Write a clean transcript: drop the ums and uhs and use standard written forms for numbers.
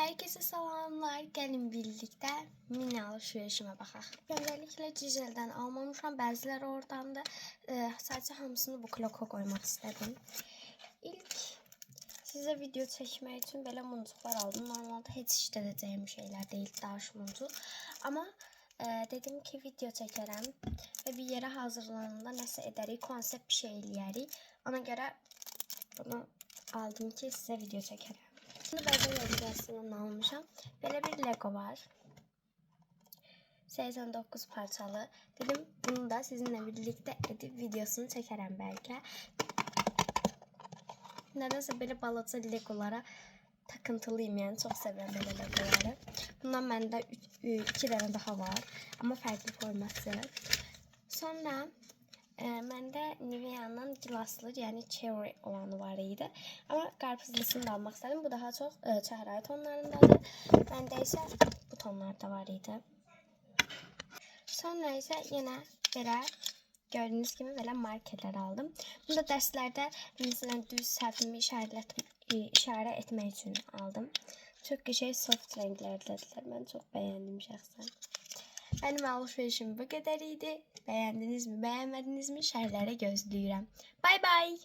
Herkese salamlar. Gelin birlikte mini alışverişime baxaq. Özellikle Cizel'den almamışam. Bəziləri oradandı. Sadece hamısını bu kloka koymak istedim. İlk size video çekmek için belə muncuqlar aldım. Normalde heç işlədəcəyim şeyler değil, daş muncuq. Ama dedim ki video çəkərəm ve bir yere hazırlananda nəsə edərik, konsept bir şey eləyərik. Ona göre bunu aldım ki size video çəkərəm. Şimdi bəzən yazıcısından almışam. Belə bir Lego var. 89 parçalı. Dedim bunu da sizinle birlikte edip videosunu çəkərəm bəlkə. Nedense böyle balaca Legolara takıntılıyım, yani çok seviyorum böyle Legoları. Bundan bende 2 tane daha var ama farklı forması. Sonra məndə Nivea'nın gilaslı, yani cherry olanı var idi. Ama qarpızlısını da almaq istedim. Bu daha çok çəhrayı tonlarındadır. Məndə isə bu tonlarda var idi. Sonra isə yenə belə gördüğünüz gibi böyle markerler aldım. Bunu da derslerde mesela düz sərfimi işarə etmək için aldım. Çok güzel soft renklerdiler. Ben çok beğendim şahsen. Benim alışverişim bu kadar idi. Beğendiniz mi, beğenmediniz mi? Şərhlərə gözləyirəm. Bye bye.